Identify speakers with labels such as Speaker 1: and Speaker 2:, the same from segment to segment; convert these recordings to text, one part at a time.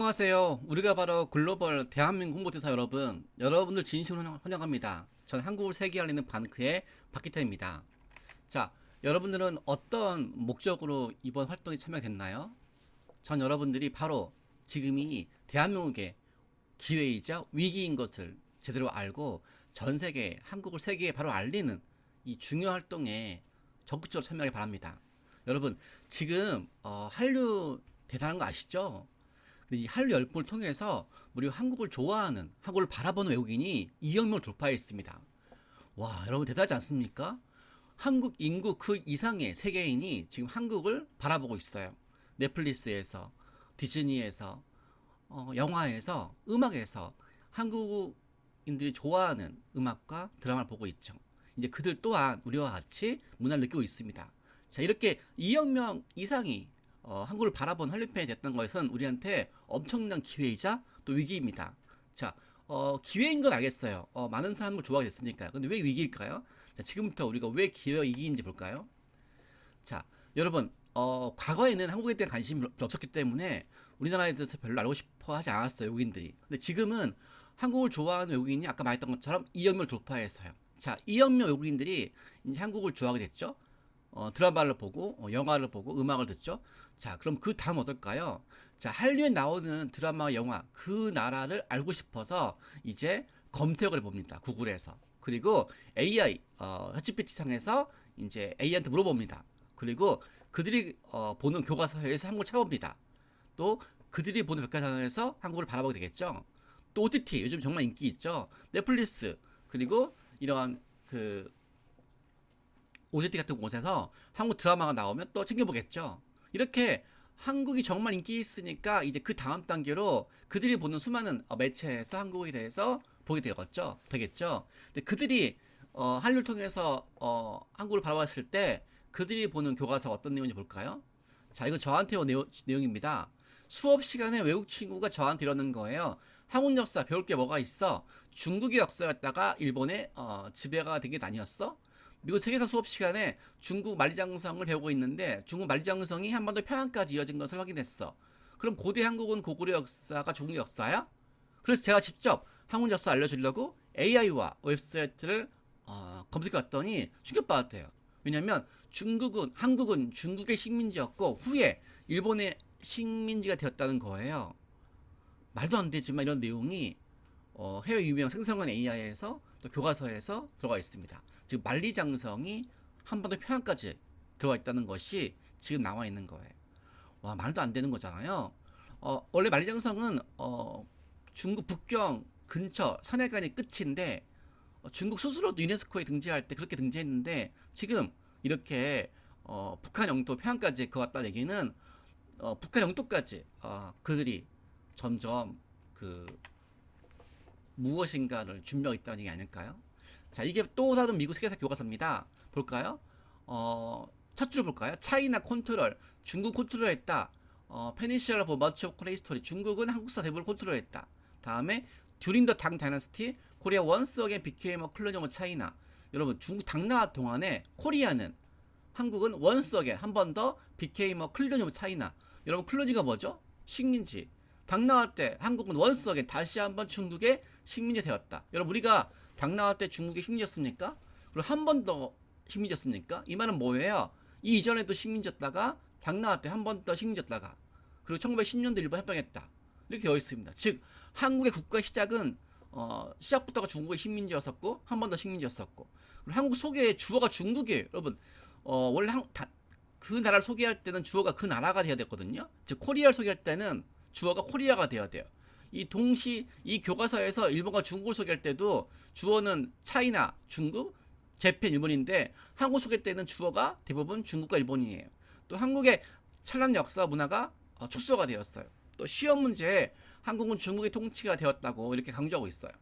Speaker 1: 안녕하세요. 우리가 바로 글로벌 대한민국 홍보대사 여러분, 여러분들 진심으로 환영합니다. 전 한국을 세계에 알리는 반크의 박기태입니다. 자, 여러분들은 어떤 목적으로 이번 활동에 참여했나요? 전 여러분들이 바로 지금이 대한민국의 기회이자 위기인 것을 제대로 알고 전 세계, 한국을 세계에 바로 알리는 이 중요한 활동에 적극적으로 참여하기 바랍니다. 여러분, 지금 한류 대단한 거 아시죠? 이 한류 열풍을 통해서 우리 한국을 좋아하는, 한국을 바라보는 외국인이 2억 명을 돌파했습니다. 와, 여러분 대단하지 않습니까? 한국 인구 그 이상의 세계인이 지금 한국을 바라보고 있어요. 넷플릭스에서, 디즈니에서, 영화에서, 음악에서 한국인들이 좋아하는 음악과 드라마를 보고 있죠. 이제 그들 또한 우리와 같이 문화를 느끼고 있습니다. 자, 이렇게 2억 명 이상이 한국을 바라본 한류팬이 됐던 것은 우리한테 엄청난 기회이자 또 위기입니다. 자, 기회인 건 알겠어요. 많은 사람을 좋아하게 됐으니까요. 근데 왜 위기일까요? 자, 지금부터 우리가 왜 기회와 위기인지 볼까요? 자, 여러분, 과거에는 한국에 대한 관심이 별로 없었기 때문에 우리나라에 대해서 별로 알고 싶어 하지 않았어요, 외국인들이. 근데 지금은 한국을 좋아하는 외국인이 아까 말했던 것처럼 2억 명을 돌파했어요. 자, 2억 명 외국인들이 이제 한국을 좋아하게 됐죠. 드라마를 보고, 영화를 보고, 음악을 듣죠. 자, 그럼 그 다음 어떨까요? 자, 한류에 나오는 드라마, 영화, 그 나라를 알고 싶어서 이제 검색을 해봅니다. 구글에서. 그리고 AI, 챗GPT 상에서 이제 AI한테 물어봅니다. 그리고 그들이 보는 교과서에서 한국을 찾아봅니다. 또 그들이 보는 백과사전에서 한국을 바라보게 되겠죠. 또 OTT, 요즘 정말 인기 있죠. 넷플릭스, 그리고 이러한 그 OTT 같은 곳에서 한국 드라마가 나오면 또 챙겨보겠죠. 이렇게 한국이 정말 인기 있으니까 이제 그 다음 단계로 그들이 보는 수많은 매체에서 한국에 대해서 보게 되겠죠. 근데 그들이 한류를 통해서 한국을 바라봤을 때 그들이 보는 교과서가 어떤 내용인지 볼까요? 자, 이거 저한테 온 내용입니다. 수업 시간에 외국 친구가 저한테 이러는 거예요. 한국 역사 배울 게 뭐가 있어? 중국의 역사였다가 일본의 지배가 된 게 아니었어? 미국 세계사 수업 시간에 중국 만리장성을 배우고 있는데 중국 만리장성이 한반도 평양까지 이어진 것을 확인했어. 그럼 고대 한국은 고구려 역사가 중국 역사야? 그래서 제가 직접 한국 역사 알려주려고 AI와 웹사이트를 검색해봤더니 충격받았대요. 왜냐면 한국은 중국의 식민지였고 후에 일본의 식민지가 되었다는 거예요. 말도 안 되지만 이런 내용이 해외 유명 생성한 AI에서 또 교과서에서 들어가 있습니다. 즉 만리장성이 한반도 평양까지 들어가 있다는 것이 지금 나와 있는 거예요. 와, 말도 안 되는 거잖아요. 원래 만리장성은 중국 북경 근처 산해관이 끝인데 중국 스스로도 유네스코에 등재할 때 그렇게 등재했는데 지금 이렇게 북한 영토 평양까지 그왔다는 얘기는 북한 영토까지 그들이 점점 그 무엇인가를 준비하고 있다는 얘기 아닐까요? 자, 이게 또 다른 미국 세계사 교과서입니다. 볼까요? 첫 줄 볼까요? 차이나 컨트롤, 중국 컨트롤했다. 페니시얼라 보 머치 오브 코리아 히스토리, 중국은 한국사 대부분을 컨트롤했다. 다음에 듀링 더 당 다이너스티, 코리아 원스 어게인 비케임 어 클로징 오브 차이나. 여러분, 중국 당 나라 동안에 코리아는 한국은 원스 어게인 한 번 더 비케임 어 클로징 오브 차이나. 여러분, 클로징가 뭐죠? 식민지. 당 나올 때 한국은 원스 어게인 다시 한번 중국의 식민지 되었다. 여러분, 우리가 당 나올 때 중국의 식민지였습니까? 그리고 한 번 더 식민지였습니까? 이 말은 뭐예요? 이 이전에도 식민지였다가 당 나올 때 한 번 더 식민지였다가 그리고 1910년도 일본 합병했다. 이렇게 되어 있습니다. 즉 한국의 국가 시작은 시작부터가 중국의 식민지였었고 한 번 더 식민지였었고 그리고 한국 소개의 주어가 중국이에요. 여러분 원래 그 나라를 소개할 때는 주어가 그 나라가 돼야 됐거든요. 즉 코리아를 소개할 때는 주어가 코리아가 돼야 돼요. 이 교과서에서 일본과 중국을 소개할 때도 주어는 차이나 중국, 재팬 일본인데 한국 소개 때는 주어가 대부분 중국과 일본이에요. 또 한국의 찬란 역사 문화가 축소가 되었어요. 또 시험 문제에 한국은 중국의 통치가 되었다고 이렇게 강조하고 있어요.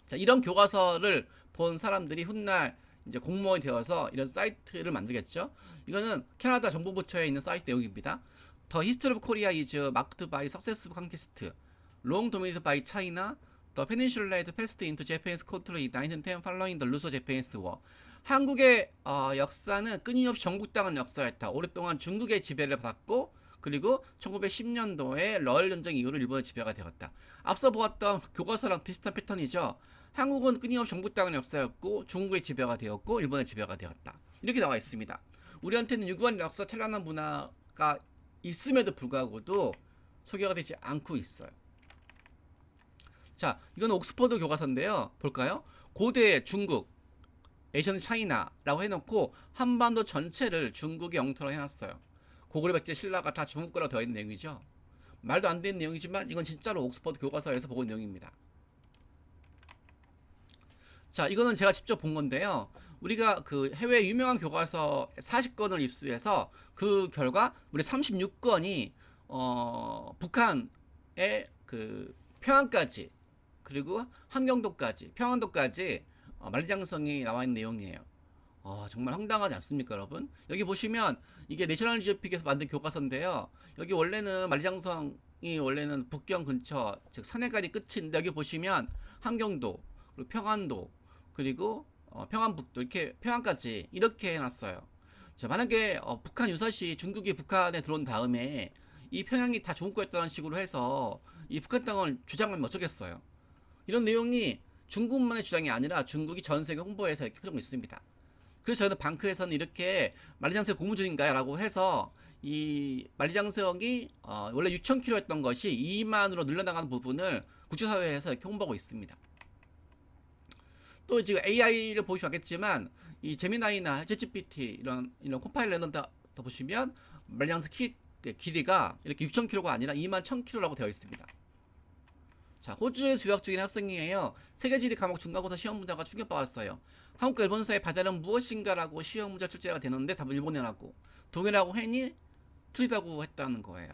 Speaker 1: 자, 이런 교과서를 본 사람들이 훗날 이제 공무원이 되어서 이런 사이트를 만들겠죠. 이거는 캐나다 정보부처에 있는 사이트 내용입니다. The history of Korea is marked by successful conquest, long dominated by China. The peninsula had passed into Japanese control in 1910 following the Russo-Japanese War. 한국의 역사는 끊임없이 정복당한 역사였다. 오랫동안 중국의 지배를 받았고 그리고 1910년도에 러일 전쟁 이후로 일본의 지배가 되었다. 앞서 보았던 교과서랑 비슷한 패턴이죠. 한국은 끊임없이 정복당한 역사였고 중국의 지배가 되었고 일본의 지배가 되었다. 이렇게 나와 있습니다. 우리한테는 유구한 역사 찬란한 문화가 있음에도 불구하고도 소개가 되지 않고 있어요. 자, 이건 옥스퍼드 교과서인데요. 볼까요? 고대 중국, 에이션 차이나라고 해놓고 한반도 전체를 중국의 영토로 해놨어요. 고구려 백제 신라가 다 중국 거라고 되어 있는 내용이죠. 말도 안 되는 내용이지만 이건 진짜로 옥스퍼드 교과서에서 보고 있는 내용입니다. 자, 이거는 제가 직접 본 건데요. 우리가 그 해외 유명한 교과서 40권을 입수해서 그 결과 우리 36권이 북한의 그 평안까지 그리고 한경도까지 평안도까지 만리장성이 나와 있는 내용이에요. 정말 황당하지 않습니까, 여러분? 여기 보시면 이게 내셔널 지오픽에서 만든 교과서인데요. 여기 원래는 만리장성이 원래는 북경 근처 즉 산해까지 끝인데 여기 보시면 한경도 그리고 평안도 그리고 평안북도 이렇게 평안까지 이렇게 해놨어요. 자, 만약에 북한 유사시 중국이 북한에 들어온 다음에 이 평양이 다 중국 거였다는 식으로 해서 이 북한 땅을 주장하면 어쩌겠어요. 이런 내용이 중국만의 주장이 아니라 중국이 전 세계 홍보에서 이렇게 펴주고 있습니다. 그래서 저는 방크에서는 이렇게 만리장성 고무 중인가요? 라고 해서 이 만리장성이 원래 6,000km였던 것이 2만으로 늘어나가는 부분을 국제사회에서 이렇게 홍보하고 있습니다. 또 지금 AI를 보시면 알겠지만 이 제미나이나 챗GPT 이런 코파일럿을 보시면 만리장성 길이가 이렇게 6,000km가 아니라 21,000km라고 되어 있습니다. 자, 호주에 유학 중인 학생이에요. 세계지리 과목 중간고사 시험 문제가 충격받았어요. 한국과 일본 사이의 바다는 무엇인가라고 시험 문제 출제가 되는데 답은 일본어라고 동해라고 했니? 틀리다고 했다는 거예요.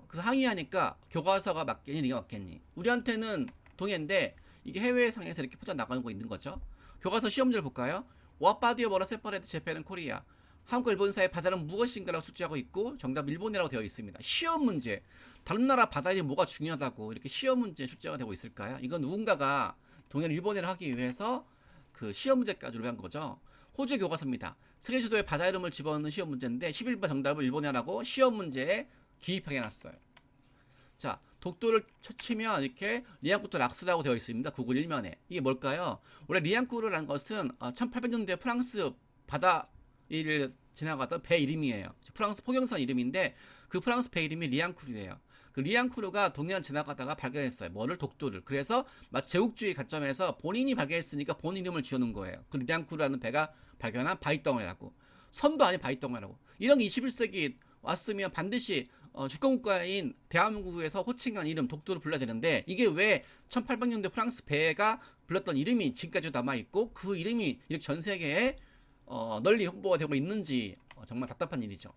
Speaker 1: 그래서 항의하니까 교과서가 맞겠니? 네가 맞겠니? 우리한테는 동해인데 이게 해외상에서 이렇게 포장 나가는 거 있는 거죠. 교과서 시험 문제를 볼까요? What body of water separates Japan and Korea? 한국과 일본 사이의 바다는 무엇인가라고 출제하고 있고 정답 일본이라고 되어 있습니다. 시험 문제. 다른 나라 바다에 뭐가 중요하다고 이렇게 시험 문제 출제가 되고 있을까요? 이건 누군가가 동해를 일본어를 하기 위해서 그 시험 문제까지 노력한 거죠. 호주의 교과서입니다. 세계 지도에 바다 이름을 집어넣는 시험 문제인데 11번 정답을 일본어라고 시험 문제에 기입하게 해놨어요. 자, 독도를 치면 이렇게 리앙쿠르 락스라고 되어 있습니다. 구글 1면에. 이게 뭘까요? 원래 리앙쿠르라는 것은 1800년대 프랑스 바다를 지나갔던 배 이름이에요. 프랑스 포경선 이름인데 그 프랑스 배 이름이 리앙쿠르예요. 그 리앙쿠르가 동해안 지나가다가 발견했어요. 뭐를? 독도를. 그래서 마치 제국주의 관점에서 본인이 발견했으니까 본인 이름을 지어놓은 거예요. 그 리앙쿠르라는 배가 발견한 바위덩어리라고. 선도 아닌 바위덩어리라고. 이런 게 21세기 왔으면 반드시 주권국가인 대한민국에서 호칭한 이름 독도를 불러야 되는데 이게 왜 1800년대 프랑스 배가 불렀던 이름이 지금까지 남아있고 그 이름이 이렇게 전 세계에 널리 홍보가 되고 있는지 정말 답답한 일이죠.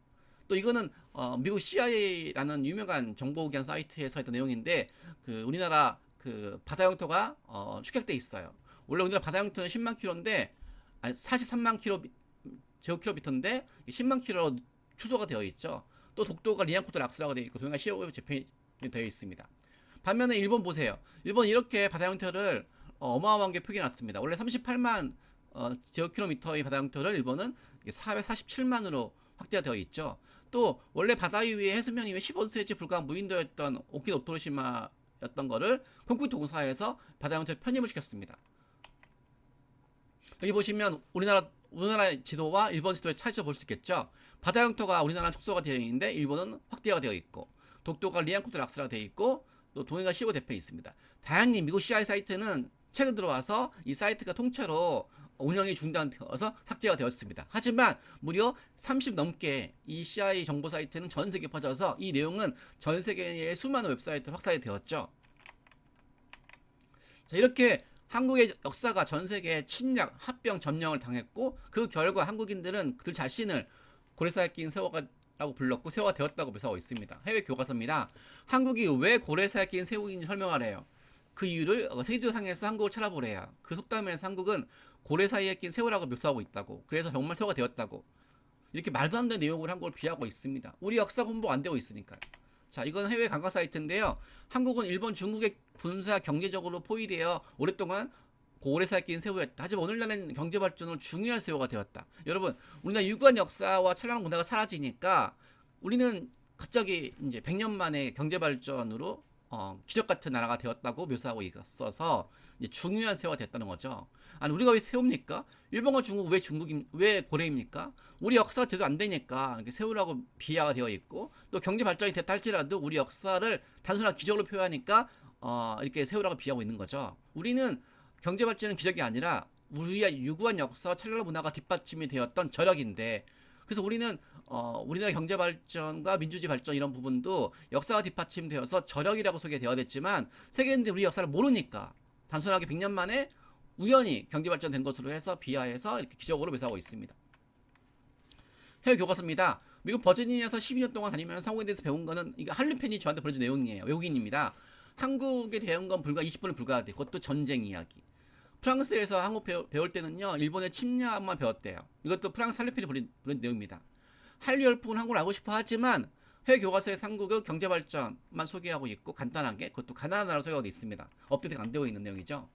Speaker 1: 또 이거는 미국 CIA라는 유명한 정보기관 사이트에서 했던 내용인데 그 우리나라 그 바다 영토가 축약돼 있어요. 원래 우리나라 바다 영토는 10만 킬로인데 43만 제곱킬로미터인데 10만 킬로로 축소가 되어 있죠. 또 독도가 리앙쿠르 락스라고 되어 있고 동해가 시오에 재편이 되어 있습니다. 반면에 일본 보세요. 일본 이렇게 바다 영토를 어마어마한 게 표기해놨습니다. 원래 38만 제곱킬로미터의 바다 영토를 일본은 447만으로 확대가 되어 있죠. 또 원래 바다 위에 해수면 위에 15cm 불과한 무인도였던 오키노토로시마였던 거를 콘크리트 공사해서 바다 영토에 편입을 시켰습니다. 여기 보시면 우리나라 지도와 일본 지도의 차이점을 볼 수 있겠죠. 바다 영토가 우리나라는 축소가 되어 있는데 일본은 확대가 되어 있고 독도가 리앙쿠르 락스라가 되어 있고 또 동해가 시오 대표에 있습니다. 다행히 미국 CI 사이트는 최근 들어와서 이 사이트가 통째로 운영이 중단되어서 삭제가 되었습니다. 하지만 무려 30 넘게 이 CI 정보 사이트는 전 세계에 퍼져서 이 내용은 전 세계의 수많은 웹사이트로 확산이 되었죠. 자, 이렇게 한국의 역사가 전 세계에 침략, 합병, 점령을 당했고 그 결과 한국인들은 그들 자신을 고래사에 낀 새우라고 불렀고 새우가 되었다고 묘사하고 있습니다. 해외 교과서입니다. 한국이 왜 고래사에 낀 새우인지 설명하래요. 그 이유를 세계지도상에서 한국을 찾아보래요. 그 속담에서 한국은 고래 사이에 낀 새우라고 묘사하고 있다고. 그래서 정말 새우가 되었다고. 이렇게 말도 안 되는 내용으로 한국을 비하고 있습니다. 우리 역사 공부가 안 되고 있으니까요. 자, 이건 해외 관광 사이트인데요. 한국은 일본, 중국의 군사 경제적으로 포위되어 오랫동안 고래 사이에 낀 새우였다. 하지만 오늘날은 경제 발전으로 중요한 새우가 되었다. 여러분, 우리나라 유구한 역사와 찬란한 문화가 사라지니까 우리는 갑자기 이제 100년 만에 경제 발전으로 기적 같은 나라가 되었다고 묘사하고 있어서 이제 중요한 세월이 됐다는 거죠. 아니 우리가 왜 세웁니까? 일본과 중국 왜 고래입니까? 우리 역사가 제대로 안 되니까 이렇게 세우라고 비하가 되어 있고 또 경제 발전이 됐다 할지라도 우리 역사를 단순한 기적으로 표현하니까 이렇게 세우라고 비하고 있는 거죠. 우리는 경제 발전은 기적이 아니라 우리의 유구한 역사와 찬란한 문화가 뒷받침이 되었던 저력인데 그래서 우리는 우리나라 경제 발전과 민주주의 발전 이런 부분도 역사가 뒷받침되어서 저력이라고 소개되어야 됐지만 세계인들이 우리 역사를 모르니까 단순하게 100년 만에 우연히 경제 발전된 것으로 해서 비하해서 이렇게 기적으로 묘사하고 있습니다. 해외 교과서입니다. 미국 버지니아에서 12년 동안 다니면서 한국에 대해서 배운 거는 이게 한류 팬이 저한테 보내준 내용이에요. 외국인입니다. 한국에 대한 건 불과 20분을 불과하대. 그것도 전쟁 이야기. 프랑스에서 한국 배울 때는요, 일본의 침략만 배웠대요. 이것도 프랑스 한류 팬이 보낸 내용입니다. 한류 열풍은 한국을 알고 싶어 하지만 해외 교과서에 한국의 경제 발전만 소개하고 있고 간단하게 그것도 가난한 나라로 소개하고 있습니다. 업데이트가 안 되고 있는 내용이죠.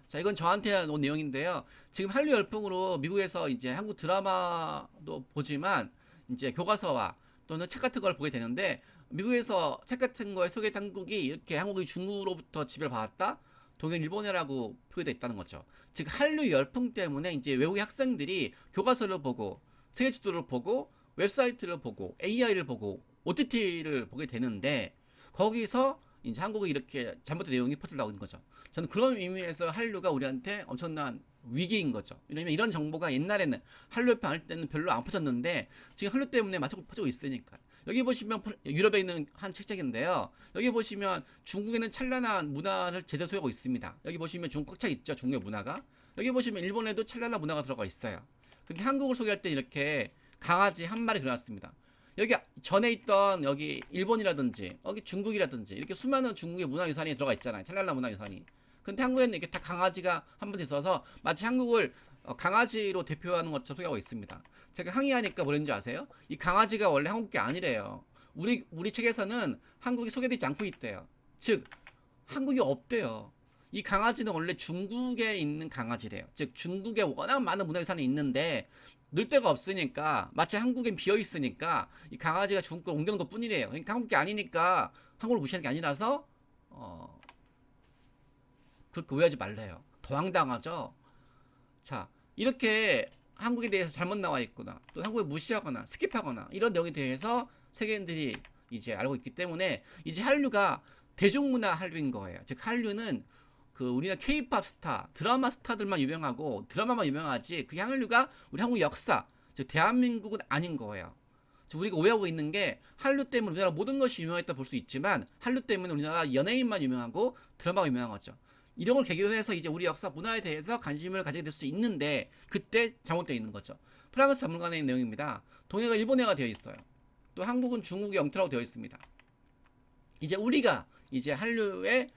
Speaker 1: 자, 이건 저한테 온 내용인데요. 지금 한류 열풍으로 미국에서 이제 한국 드라마도 보지만 이제 교과서와 또는 책 같은 걸 보게 되는데 미국에서 책 같은 거에 소개된 한국이 이렇게 한국이 중국으로부터 지배를 받았다? 동양 일본해라고 표기되어 있다는 거죠. 즉 한류 열풍 때문에 이제 외국의 학생들이 교과서를 보고 세계 지도를 보고 웹사이트를 보고 AI를 보고 OTT를 보게 되는데 거기서 이제 한국이 이렇게 잘못된 내용이 퍼져나오는 거죠. 저는 그런 의미에서 한류가 우리한테 엄청난 위기인 거죠. 왜냐면 이런 정보가 옛날에는 한류 열풍 할 때는 별로 안 퍼졌는데 지금 한류 때문에 퍼지고 있으니까. 여기 보시면 유럽에 있는 한 책자인데요. 여기 보시면 중국에는 찬란한 문화를 제대로 소유하고 있습니다. 여기 보시면 중국 꽉 차 있죠. 중국의 문화가. 여기 보시면 일본에도 찬란한 문화가 들어가 있어요. 근데 한국을 소개할 때 이렇게 강아지 한 마리 그려놨습니다. 여기 전에 있던 여기 일본이라든지 여기 중국이라든지 이렇게 수많은 중국의 문화유산이 들어가 있잖아요. 찬란한 문화유산이. 근데 한국에는 이렇게 다 강아지가 한 번 있어서 마치 한국을 강아지로 대표하는 것처럼 소개하고 있습니다. 제가 항의하니까 뭐랬는지 아세요? 이 강아지가 원래 한국 게 아니래요. 우리 책에서는 한국이 소개되지 않고 있대요. 즉 한국이 없대요. 이 강아지는 원래 중국에 있는 강아지래요. 즉 중국에 워낙 많은 문화유산이 있는데 늘 데가 없으니까 마치 한국엔 비어 있으니까 이 강아지가 중국으로 옮겨놓은 것 뿐이래요. 그러니까 한국 게 아니니까 한국을 무시하는 게 아니라서 그렇게 오해하지 말래요. 더 황당하죠. 자, 이렇게 한국에 대해서 잘못 나와 있거나 또 한국을 무시하거나 스킵하거나 이런 내용에 대해서 세계인들이 이제 알고 있기 때문에 이제 한류가 대중문화 한류인 거예요. 즉 한류는 그 우리나라 K-팝 스타, 드라마 스타들만 유명하고 드라마만 유명하지 그 한류가 우리 한국 역사, 즉 대한민국은 아닌 거예요. 즉 우리가 오해하고 있는 게 한류 때문에 우리나라 모든 것이 유명했다 볼 수 있지만 한류 때문에 우리나라 연예인만 유명하고 드라마가 유명한 거죠. 이런 걸 계기로 해서 이제 우리 역사 문화에 대해서 관심을 가지게 될 수 있는데 그때 잘못되어 있는 거죠. 프랑스 전문가의 내용입니다. 동해가 일본해가 되어 있어요. 또 한국은 중국의 영토라고 되어 있습니다. 이제 우리가 이제 한류의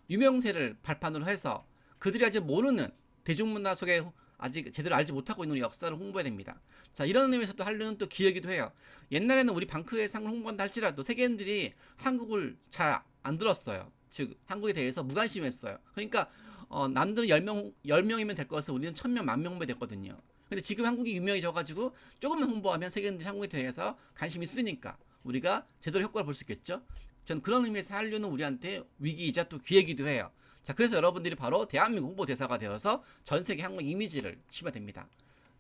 Speaker 1: 유명세를 발판으로 해서 그들이 아직 모르는 대중문화 속에 아직 제대로 알지 못하고 있는 우리 역사를 홍보해야 됩니다. 자, 이런 의미에서 또 한류는 또 기회이기도 해요. 옛날에는 우리 방크의 상을 홍보한다 할지라도 세계인들이 한국을 잘 안 들었어요. 즉 한국에 대해서 무관심했어요. 그러니까 남들은 10명이면 될 것을 우리는 1000명, 10,000명 홍보에 됐거든요. 근데 지금 한국이 유명해져가지고 조금만 홍보하면 세계인들이 한국에 대해서 관심이 있으니까 우리가 제대로 효과를 볼 수 있겠죠. 저는 그런 의미에서 한류는 우리한테 위기이자 또 기회이기도 해요. 자, 그래서 여러분들이 바로 대한민국 홍보대사가 되어서 전 세계 한국 이미지를 심어야 됩니다.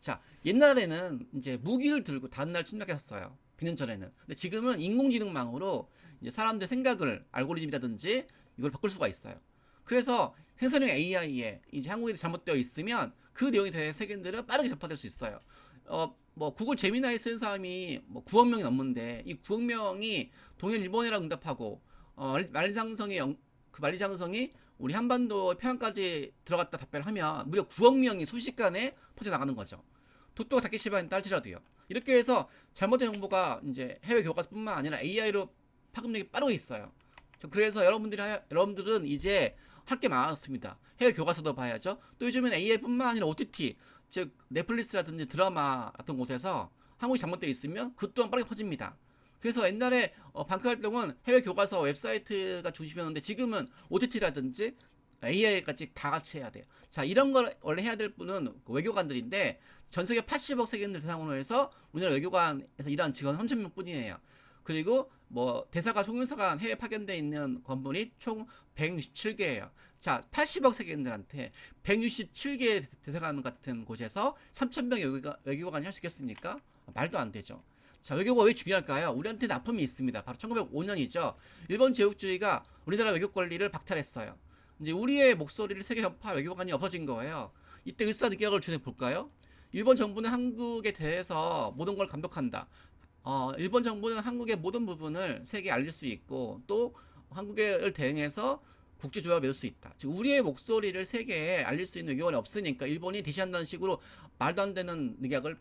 Speaker 1: 자, 옛날에는 이제 무기를 들고 다음날 침략했었어요. 100년 전에는. 근데 지금은 인공지능망으로 이제 사람들 생각을 알고리즘이라든지 이걸 바꿀 수가 있어요. 그래서 생성형 AI에 이제 한국에 잘못되어 있으면 그 내용에 대해 세계인들은 빠르게 전파될 수 있어요. 뭐 구글 제미나이 쓰는 사람이 뭐 9억 명이 넘는데 이 9억 명이 동일 일본이라고 응답하고 만리장성이 우리 한반도 평양까지 들어갔다 답변하면 무려 9억 명이 순식간에 퍼져나가는 거죠. 도토가 다케시바인 딸지라도요. 이렇게 해서 잘못된 정보가 이제 해외 교과서뿐만 아니라 AI로 파급력이 빠르게 있어요. 그래서 여러분들은 이제 할 게 많았습니다. 해외 교과서도 봐야죠. 또 요즘엔 AI뿐만 아니라 OTT, 즉 넷플릭스라든지 드라마 같은 곳에서 한국이 잘못되어 있으면 그 또한 빠르게 퍼집니다. 그래서 옛날에 방크 활동은 해외 교과서 웹사이트가 중심이었는데 지금은 OTT라든지 AI까지 다 같이 해야 돼요. 자, 이런 걸 원래 해야 될 분은 외교관들인데 전 세계 80억 세계인들 대상으로 해서 우리나라 외교관에서 일하는 직원 3,000명 뿐이에요. 그리고 뭐 대사관, 총영사관 해외 파견돼 있는 건물이 총 167개예요. 자, 80억 세계인들한테 167개 대사관 같은 곳에서 3,000명의 외교관이 할 수 있겠습니까? 말도 안 되죠. 자, 외교가 왜 중요할까요? 우리한테 아픔이 있습니다. 바로 1905년이죠. 일본 제국주의가 우리나라 외교 권리를 박탈했어요. 이제 우리의 목소리를 세계 전파 외교관이 없어진 거예요. 이때 일사늑약을 준해 볼까요? 일본 정부는 한국에 대해서 모든 걸 감독한다. 일본 정부는 한국의 모든 부분을 세계에 알릴 수 있고 또 한국을 대응해서 국제조약을 맺을 수 있다. 즉 우리의 목소리를 세계에 알릴 수 있는 외교관이 없으니까 일본이 대시한다는 식으로 말도 안 되는 늑약을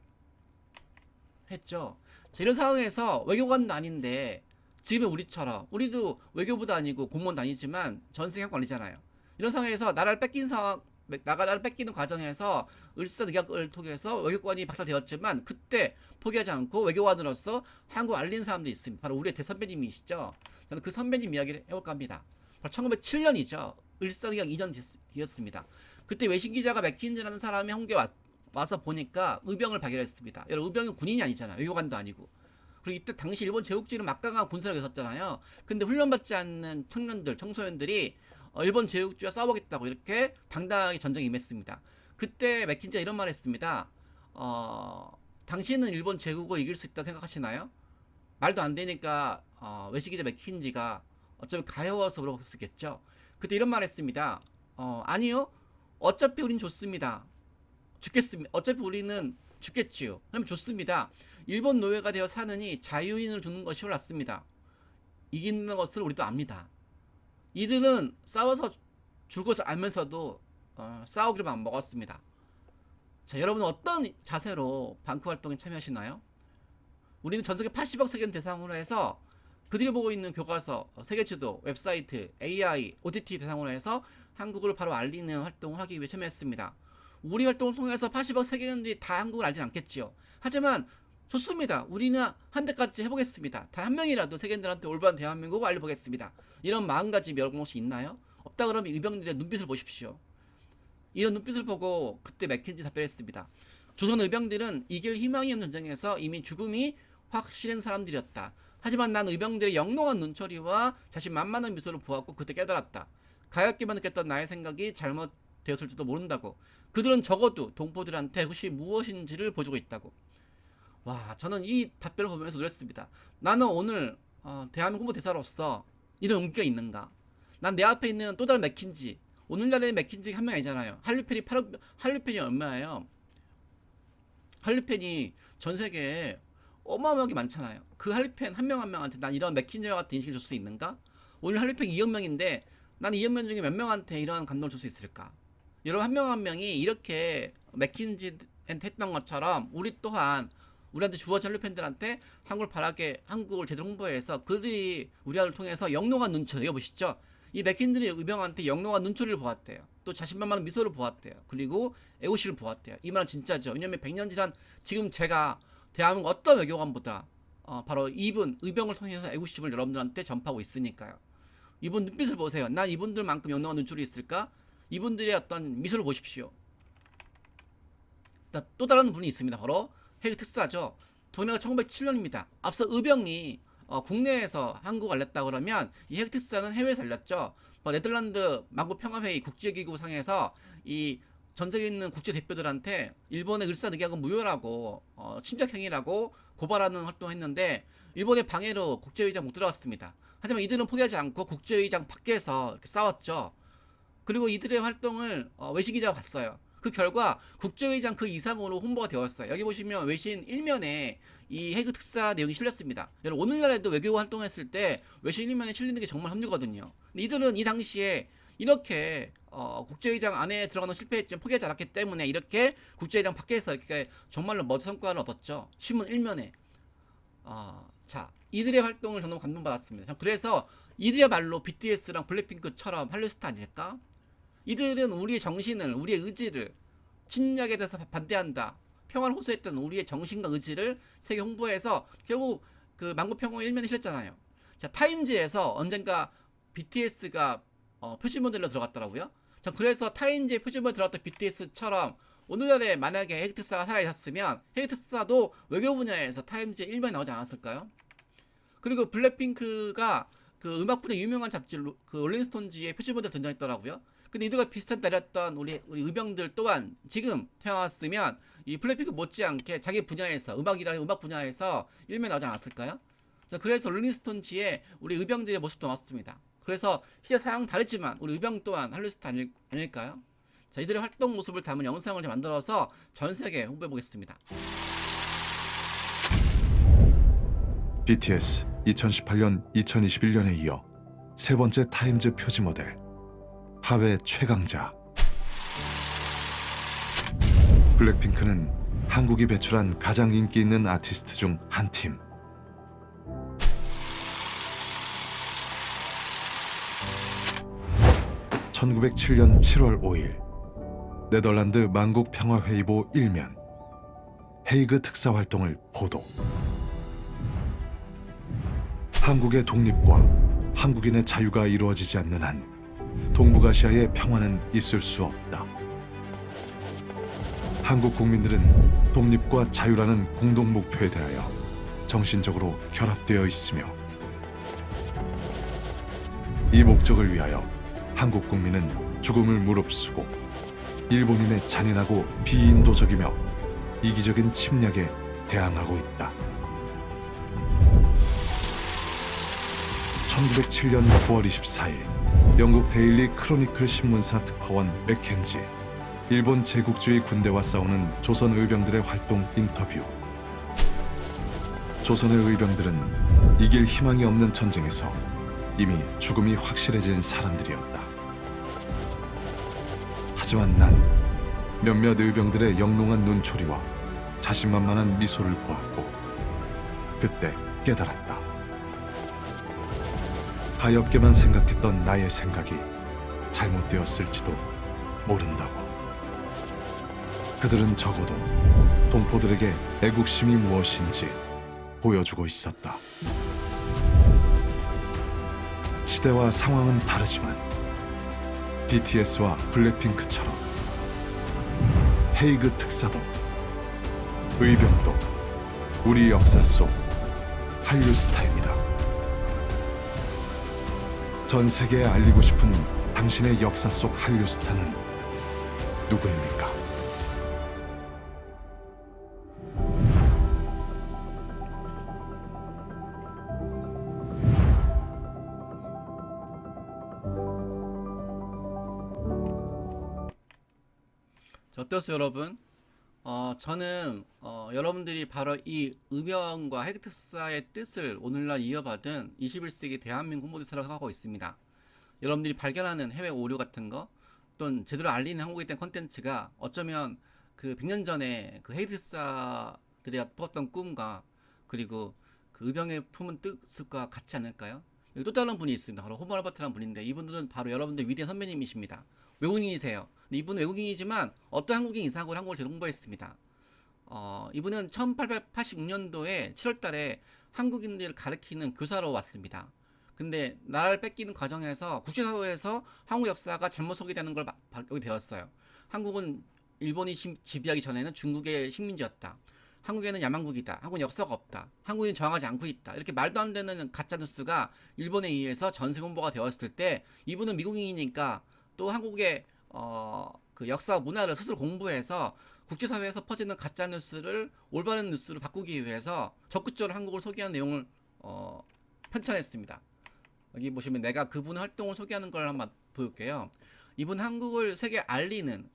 Speaker 1: 했죠. 자, 이런 상황에서 외교관도 아닌데 지금의 우리처럼 우리도 외교부도 아니고 공무원도 아니지만 전 세계 관리잖아요. 이런 상황에서 나라를 뺏기는 과정에서 을사늑약을 통해서 외교관이 박살되었지만 그때 포기하지 않고 외교관으로서 한국을 알린 사람들이 있습니다. 바로 우리의 대선배님이시죠. 저는 그 선배님 이야기를 해볼까 합니다. 바로 1907년이죠. 을사늑약 이전 뒤였습니다. 그때 외신 기자가 맥킨즈라는 사람이 한국에 와서 보니까 의병을 발견했습니다. 여러분, 의병은 군인이 아니잖아요. 외교관도 아니고. 그리고 이때 당시 일본 제국주의는 막강한 군사력이 있었잖아요. 근데 훈련받지 않는 청소년들이 일본 제국주의와 싸우겠다고 이렇게 당당하게 전쟁에 임했습니다. 그때 맥킨지가 이런 말을 했습니다. 당신은 일본 제국을 이길 수 있다고 생각하시나요? 말도 안 되니까 외신기자 맥킨지가 어쩌면 가여워서 물어볼 수 있겠죠. 그때 이런 말을 했습니다. 아니요. 어차피 우린 좋습니다. 죽겠습니다. 어차피 우리는 죽겠지요. 그러면 좋습니다. 일본 노예가 되어 사느니 자유인을 주는 것이 옳았습니다. 이기는 것을 우리도 압니다. 이들은 싸워서 죽을 것을 알면서도 싸우기로 마음 먹었습니다. 자, 여러분은 어떤 자세로 방크 활동에 참여하시나요? 우리는 전 세계 80억 세계인 대상으로 해서 그들이 보고 있는 교과서, 세계지도, 웹사이트, AI, OTT 대상으로 해서 한국을 바로 알리는 활동을 하기 위해 참여했습니다. 우리 활동을 통해서 80억 세계인들이 다 한국을 알진 않겠지요. 하지만 좋습니다. 우리는 한 대까지 해보겠습니다. 단 한 명이라도 세계인들한테 올바른 대한민국을 알려보겠습니다. 이런 마음가짐이 여러분 혹시 있나요? 없다 그러면 의병들의 눈빛을 보십시오. 이런 눈빛을 보고 그때 맥킨지 답변했습니다. 조선 의병들은 이길 희망이 없는 전쟁에서 이미 죽음이 확실한 사람들이었다. 하지만 난 의병들의 영롱한 눈초리와 자신만만한 미소를 보았고 그때 깨달았다. 가엾게만 느꼈던 나의 생각이 잘못되었을지도 모른다고. 그들은 적어도 동포들한테 그것이 무엇인지를 보여주고 있다고. 와, 저는 이 답변을 보면서 놀랐습니다. 나는 오늘 대한민국 홍보대사로서 이런 용기가 있는가? 난 내 앞에 있는 또 다른 맥킨지, 오늘날의 맥킨지가 한 명 아니잖아요. 한류펜이 얼마예요? 한류펜이 전 세계에 어마어마하게 많잖아요. 그 한류펜 한 명 한 명한테 난 이런 맥킨지와 같은 인식을 줄 수 있는가? 오늘 한류펜 2억 명인데 난 2억 명 중에 몇 명한테 이러한 감동을 줄 수 있을까? 여러분, 한 명 한 명이 이렇게 맥킨지한테 했던 것처럼 우리 또한 우리한테 주어진 한류팬들한테 한국을 제대로 홍보해서 그들이 우리를 통해서 영롱한 눈초리, 이거 보시죠? 이 맥킨들이 의병한테 영롱한 눈초리를 보았대요. 또 자신만만한 미소를 보았대요. 그리고 애호심을 보았대요. 이 말은 진짜죠. 왜냐면 100년 지난 지금 제가 대한민국 어떤 외교관보다 바로 이분 의병을 통해서 애호심을 여러분들한테 전파하고 있으니까요. 이분 눈빛을 보세요. 난 이분들만큼 영롱한 눈초리 있을까? 이분들의 어떤 미소를 보십시오. 또 다른 분이 있습니다. 바로 해외 특사죠. 동해가 1907년입니다. 앞서 의병이 국내에서 한국 알렸다 그러면 이 해외 특사는 해외에서 알렸죠. 네덜란드 만국평화회의 국제기구상에서 이 전 세계에 있는 국제 대표들한테 일본의 을사늑약은 무효라고 침략행위라고 고발하는 활동을 했는데 일본의 방해로 국제회의장 못 들어갔습니다. 하지만 이들은 포기하지 않고 국제회의장 밖에서 이렇게 싸웠죠. 그리고 이들의 활동을 외신 기자가 봤어요. 그 결과 국제회의장 그 이상으로 홍보가 되었어요. 여기 보시면 외신 1면에 이 해그 특사 내용이 실렸습니다. 여러분, 오늘날에도 외교 활동했을 때 외신 1면에 실리는 게 정말 힘들거든요. 근데 이들은 이 당시에 이렇게 국제회의장 안에 들어가는 실패했지만 포기하지 않았기 때문에 이렇게 국제회의장 밖에서 이렇게 정말로 멋진 성과를 얻었죠. 신문 1면에. 자, 이들의 활동을 저는 감동받았습니다. 그래서 이들의 말로 BTS랑 블랙핑크처럼 한류스타 아닐까? 이들은 우리의 정신을, 우리의 의지를, 침략에 대해서 반대한다, 평화를 호소했던 우리의 정신과 의지를 세계 홍보해서 결국 그 만국평화 1면에 실렸잖아요. 자, 타임즈에서 언젠가 BTS가 표지 모델로 들어갔더라고요. 자, 그래서 타임즈의 표준말 들어갔던 BTS처럼 오늘날에 만약에 헤이트사가 살아있었으면 헤이트사도 외교 분야에서 타임즈에 일면에 나오지 않았을까요? 그리고 블랙핑크가 그 음악 분야 유명한 잡지 그 롤링스톤지의 표지본에 등장했더라고요. 근데 이들과 비슷한 날렸던 우리 의병들 또한 지금 태어났으면 이 블랙핑크 못지않게 자기 분야에서 음악이나 음악 분야에서 일면 나오지 않았을까요? 자, 그래서 롤링스톤지에 우리 의병들의 모습도 나왔습니다. 그래서 시대 사양 다르지만 우리 의병 또한 할리우드 아닐까요? 자, 이들의 활동 모습을 담은 영상을 만들어서 전 세계에 홍보해 보겠습니다.
Speaker 2: BTS 2018년 2021년에 이어 세 번째 타임즈 표지 모델 하회 최강자. 블랙핑크는 한국이 배출한 가장 인기 있는 아티스트 중 한 팀. (1907년 7월 5일) 네덜란드 만국 평화회의보 1면 헤이그 특사 활동을 보도. 한국의 독립과 한국인의 자유가 이루어지지 않는 한 동북아시아의 평화는 있을 수 없다. 한국 국민들은 독립과 자유라는 공동 목표에 대하여 정신적으로 결합되어 있으며 이 목적을 위하여 한국 국민은 죽음을 무릅쓰고 일본인의 잔인하고 비인도적이며 이기적인 침략에 대항하고 있다. 1907년 9월 24일 영국 데일리 크로니클 신문사 특파원 맥켄지, 일본 제국주의 군대와 싸우는 조선 의병들의 활동 인터뷰. 조선의 의병들은 이길 희망이 없는 전쟁에서 이미 죽음이 확실해진 사람들이었다. 하지만 난 몇몇 의병들의 영롱한 눈초리와 자신만만한 미소를 보았고 그때 깨달았다. 가엾게만 생각했던 나의 생각이 잘못되었을지도 모른다고. 그들은 적어도 동포들에게 애국심이 무엇인지 보여주고 있었다. 시대와 상황은 다르지만 BTS와 블랙핑크처럼 헤이그 특사도 의병도 우리 역사 속 한류 스타입니다. 전 세계에 알리고 싶은 당신의 역사 속 한류 스타는 누구입니까?
Speaker 1: 자, 어떠세요, 여러분? 저는 여러분들이 바로 이 의병과 헤이트사의 뜻을 오늘날 이어받은 21세기 대한민국 홍보대사라고 생각하고 있습니다. 여러분들이 발견하는 해외 오류 같은 거 또는 제대로 알리는 한국에 대한 컨텐츠가 어쩌면 그 100년 전에 그 헤이트사들이 품었던 꿈과 그리고 그 의병의 품은 뜻과 같지 않을까요? 여기 또 다른 분이 있습니다. 바로 호모 알버트라는 분인데 이분들은 바로 여러분들 위대한 선배님이십니다. 외국인이세요. 근데 이분은 외국인이지만 어떤 한국인 이상으로 한국을 제대로 홍보했습니다. 이분은 1886년도에 7월달에 한국인들을 가르치는 교사로 왔습니다. 근데 나라를 뺏기는 과정에서 국제사회에서 한국 역사가 잘못 소개되는 걸 발견이 되었어요. 한국은 일본이 지배하기 전에는 중국의 식민지였다. 한국에는 야만국이다. 한국은 역사가 없다. 한국인 저항하지 않고 있다. 이렇게 말도 안 되는 가짜 뉴스가 일본에 의해서 전세 홍보가 되었을 때 이분은 미국인이니까 또 한국의 그 역사 문화를 스스로 공부해서 국제사회에서 퍼지는 가짜 뉴스를 올바른 뉴스로 바꾸기 위해서 적극적으로 한국을 소개하는 내용을 편찬했습니다. 여기 보시면 내가 그분 활동을 소개하는 걸 한번 보여볼게요. 이분 한국을 세계에 알리는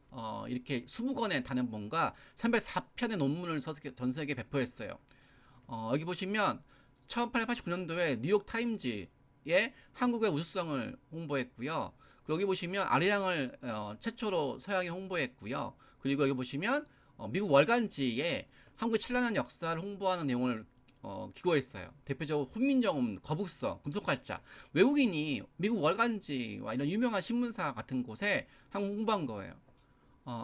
Speaker 1: 이렇게 20권의 단행본과 304편의 논문을 써서 전 세계에 배포했어요. 여기 보시면 1889년도에 뉴욕 타임즈에 한국의 우수성을 홍보했고요. 여기 보시면 아리랑을 최초로 서양에 홍보했고요. 그리고 여기 보시면 미국 월간지에 한국의 찬란한 역사를 홍보하는 내용을 기고했어요. 대표적으로 훈민정음, 거북선, 금속활자. 외국인이 미국 월간지와 이런 유명한 신문사 같은 곳에 한국 홍보한 거예요.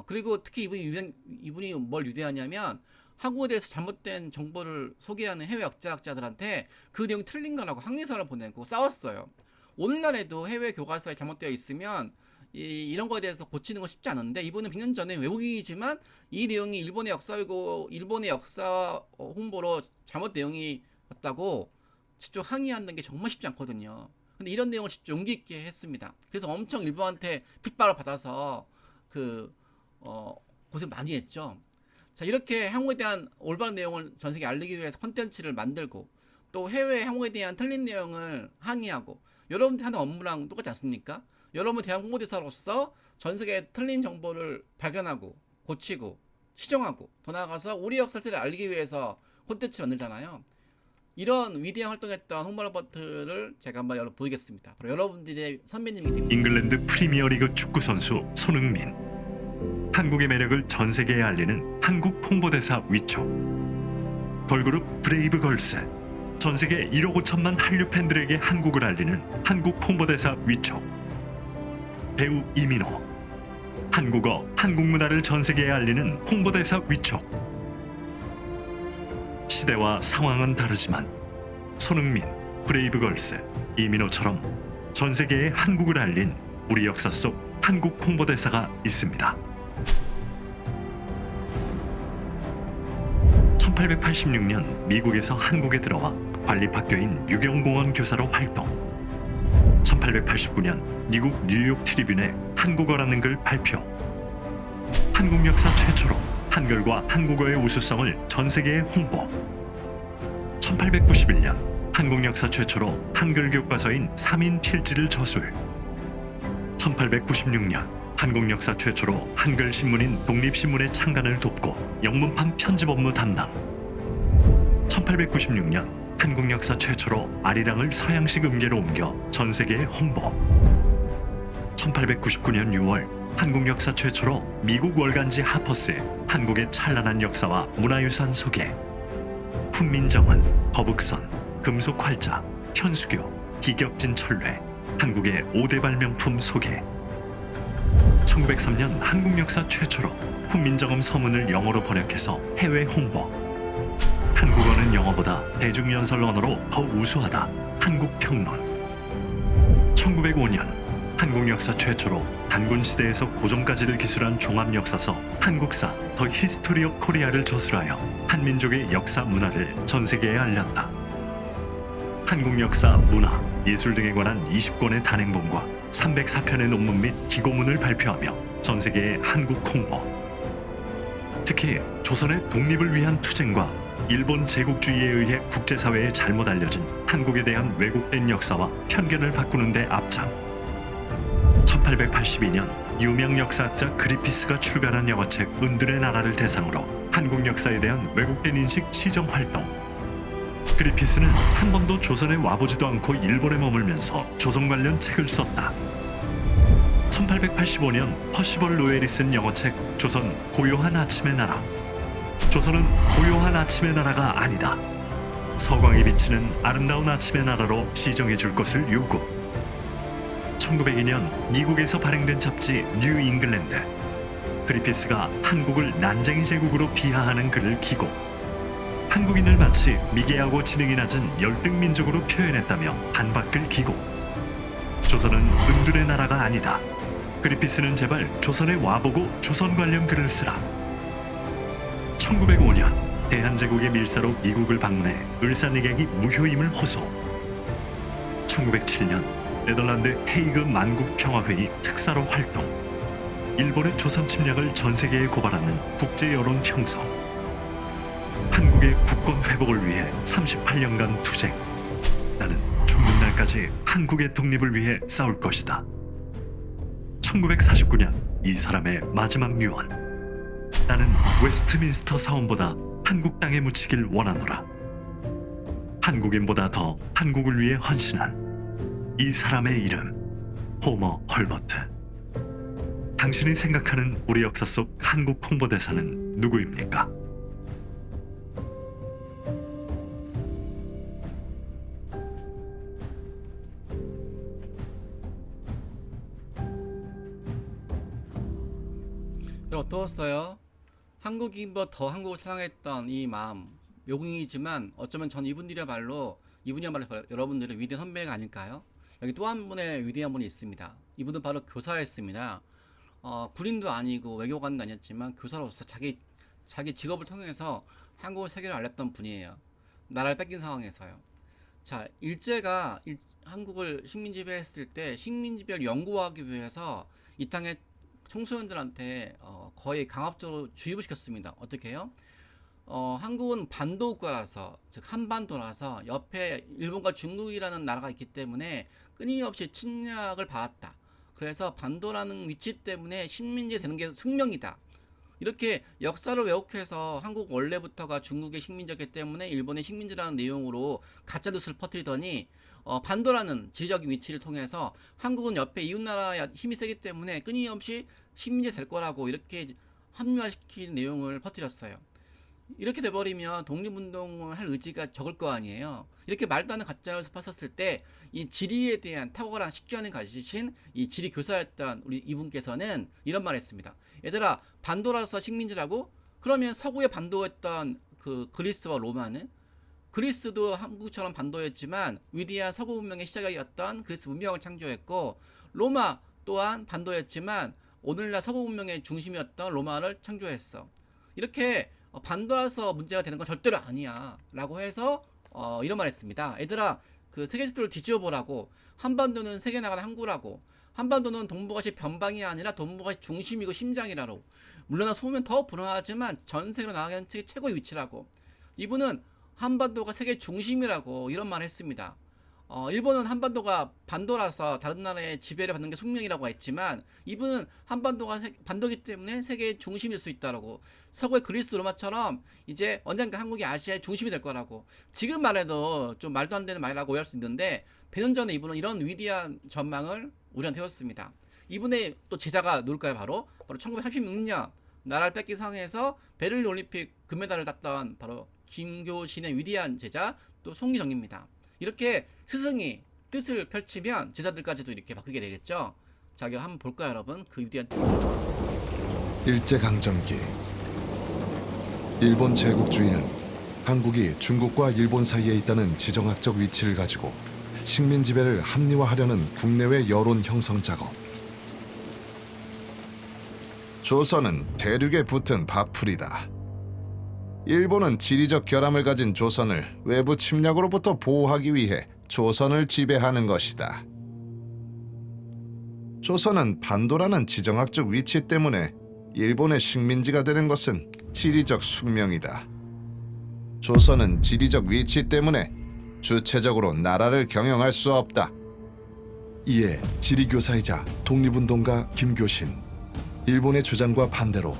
Speaker 1: 그리고 특히 이분이 뭘 유대하냐면 한국에 대해서 잘못된 정보를 소개하는 해외 역사학자들한테 그 내용이 틀린 거라고 항의서를 보내고 싸웠어요. 오늘날에도 해외 교과서에 잘못되어 있으면 이런 거에 대해서 고치는 건 쉽지 않은데 이분은 100년 전에 외국인이지만 이 내용이 일본의 역사이고 일본의 역사 홍보로 잘못 내용이 었다고 직접 항의하는 게 정말 쉽지 않거든요. 근데 이런 내용을 직접 용기 있게 했습니다. 그래서 엄청 일본한테 핍박을 받아서 고생 많이 했죠. 자, 이렇게 한국에 대한 올바른 내용을 전 세계에 알리기 위해서 콘텐츠를 만들고 또 해외 한국에 대한 틀린 내용을 항의하고 여러분들이 하는 업무랑 똑같지 않습니까? 여러분 대한 홍보대사로서 전 세계의 틀린 정보를 발견하고 고치고 시정하고 더 나아가서 우리 역사를 알리기 위해서 콘텐츠를 만들잖아요. 이런 위대한 활동했던 홍보 로버트를 제가 한번 여러분 보이겠습니다. 바로 여러분들의 선배님이 됩니다.
Speaker 3: 잉글랜드 프리미어리그 축구 선수 손흥민. 한국의 매력을 전 세계에 알리는 한국 홍보대사 위촉. 걸그룹 브레이브 걸스. 전 세계 1억 5천만 한류 팬들에게 한국을 알리는 한국 홍보대사 위촉. 배우 이민호. 한국어, 한국 문화를 전 세계에 알리는 홍보대사 위촉. 시대와 상황은 다르지만 손흥민, 브레이브걸스, 이민호처럼 전 세계에 한국을 알린 우리 역사 속 한국 홍보대사가 있습니다. 1886년 미국에서 한국에 들어와 관립학교인 유경공원 교사로 활동. 1889년 미국 뉴욕 트리뷴에 한국어라는 글 발표. 한국 역사 최초로 한글과 한국어의 우수성을 전 세계에 홍보. 1891년 한국 역사 최초로 한글 교과서인 3인 필지를 저술. 1896년 한국 역사 최초로 한글 신문인 독립신문의 창간을 돕고 영문판 편집 업무 담당. 1896년 한국 역사 최초로 아리랑을 서양식 음계로 옮겨 전 세계에 홍보. 1899년 6월 한국 역사 최초로 미국 월간지 하퍼스에 한국의 찬란한 역사와 문화유산 소개. 훈민정음, 거북선, 금속활자, 현수교, 기격진 철례, 한국의 5대 발명품 소개. 1903년 한국 역사 최초로 훈민정음 서문을 영어로 번역해서 해외 홍보. 한국어는 영어보다 대중연설 언어로 더 우수하다. 한국평론. 1905년 한국 역사 최초로 단군 시대에서 고종까지를 기술한 종합역사서 한국사 더 히스토리 오브 코리아를 저술하여 한민족의 역사 문화를 전 세계에 알렸다. 한국 역사, 문화, 예술 등에 관한 20권의 단행본과 304편의 논문 및 기고문을 발표하며 전 세계의 한국 홍보. 특히 조선의 독립을 위한 투쟁과 일본 제국주의에 의해 국제사회에 잘못 알려진 한국에 대한 왜곡된 역사와 편견을 바꾸는 데 앞장. 1882년 유명 역사학자 그리피스가 출간한 영어책 은둔의 나라를 대상으로 한국 역사에 대한 왜곡된 인식 시정 활동. 그리피스는 한 번도 조선에 와보지도 않고 일본에 머물면서 조선 관련 책을 썼다. 1885년 퍼시벌 로웰이 쓴 영어책 조선 고요한 아침의 나라. 조선은 고요한 아침의 나라가 아니다. 서광이 비치는 아름다운 아침의 나라로 시정해 줄 것을 요구. 1902년 미국에서 발행된 잡지 뉴 잉글랜드. 그리피스가 한국을 난쟁이 제국으로 비하하는 글을 기고 한국인을 마치 미개하고 지능이 낮은 열등 민족으로 표현했다며 반박글 기고. 조선은 은둔의 나라가 아니다. 그리피스는 제발 조선에 와보고 조선 관련 글을 쓰라. 1905년 대한제국의 밀사로 미국을 방문해 을사늑약이 무효임을 호소. 1907년 네덜란드 헤이그 만국평화회의 특사로 활동. 일본의 조선 침략을 전 세계에 고발하는 국제 여론 형성. 한국의 국권 회복을 위해 38년간 투쟁. 나는 죽는 날까지 한국의 독립을 위해 싸울 것이다. 1949년 이 사람의 마지막 유언. 나는 웨스트민스터 사원보다 한국 땅에 묻히길 원하노라. 한국인보다 더 한국을 위해 헌신한 이 사람의 이름, 호머 헐버트. 당신이 생각하는 우리 역사 속 한국 홍보대사는 누구입니까?
Speaker 1: 어떠셨어요? 한국인보다 더 한국을 사랑했던 이 마음, 요궁이지만 어쩌면 전 이분이야말로 여러분들의 위대한 선배가 아닐까요? 여기 또 한 분의 위대한 분이 있습니다. 이분은 바로 교사였습니다. 군인도 아니고 외교관도 아니었지만 교사로서 자기 직업을 통해서 한국을 세계를 알렸던 분이에요. 나라를 뺏긴 상황에서요. 자, 일제가 한국을 식민지배했을 때 식민지배를 연구하기 위해서 이 땅의 청소년들한테 거의 강압적으로 주입을 시켰습니다. 어떻게 해요? 한국은 반도 국가라서, 즉 한반도라서 옆에 일본과 중국이라는 나라가 있기 때문에 끊임없이 침략을 받았다. 그래서 반도라는 위치 때문에 식민지 되는 게 숙명이다. 이렇게 역사를 왜곡해서 한국 원래부터가 중국의 식민지였기 때문에 일본의 식민지라는 내용으로 가짜 뉴스를 퍼뜨리더니 반도라는 지리적 위치를 통해서 한국은 옆에 이웃나라의 힘이 세기 때문에 끊임없이 식민지 될 거라고 이렇게 합리화시킨 내용을 퍼뜨렸어요. 이렇게 돼버리면 독립운동을 할 의지가 적을 거 아니에요. 이렇게 말도 안 되는 가짜뉴스 팠었을 때 이 지리에 대한 탁월한 식견을 가지신 이 지리 교사였던 우리 이분께서는 이런 말을 했습니다. 얘들아, 반도라서 식민지라고? 그러면 서구의 반도였던 그 그리스와 로마는, 그리스도 한국처럼 반도였지만 위대한 서구 문명의 시작이었던 그리스 문명을 창조했고, 로마 또한 반도였지만 오늘날 서구 문명의 중심이었던 로마를 창조했어. 이렇게 반도라서 문제가 되는 건 절대로 아니야 라고 해서 이런 말 했습니다. 얘들아, 그 세계 지도를 뒤집어 보라고. 한반도는 세계 나가는 항구라고. 한반도는 동북아시 변방이 아니라 동북아시 중심이고 심장이라고. 물론 소문은 더 불안하지만 전 세계로 나가는 최고의 위치라고. 이분은 한반도가 세계 중심이라고 이런 말을 했습니다. 일본은 한반도가 반도라서 다른 나라의 지배를 받는 게 숙명이라고 했지만 이분은 한반도가 반도기 때문에 세계의 중심일 수 있다라고. 서구의 그리스 로마처럼 이제 언젠가 한국이 아시아의 중심이 될 거라고. 지금 말해도 좀 말도 안 되는 말이라고 오해할 수 있는데 100년 전에 이분은 이런 위대한 전망을 우리한테 해줬습니다. 이분의 또 제자가 누굴까요? 바로 1936년 나라를 뺏긴 상황에서 베를린 올림픽 금메달을 땄던 바로 김교신의 위대한 제자 또 송기정입니다. 이렇게 스승이 뜻을 펼치면 제자들까지도 이렇게 바뀌게 되겠죠. 자, 이거 한번 볼까요, 여러분? 그 위대한 뜻을.
Speaker 2: 일제강점기. 일본 제국주의는 한국이 중국과 일본 사이에 있다는 지정학적 위치를 가지고 식민 지배를 합리화하려는 국내외 여론 형성 작업. 조선은 대륙에 붙은 밥풀이다. 일본은 지리적 결함을 가진 조선을 외부 침략으로부터 보호하기 위해 조선을 지배하는 것이다. 조선은 반도라는 지정학적 위치 때문에 일본의 식민지가 되는 것은 지리적 숙명이다. 조선은 지리적 위치 때문에 주체적으로 나라를 경영할 수 없다. 이에 지리교사이자 독립운동가 김교신, 일본의 주장과 반대로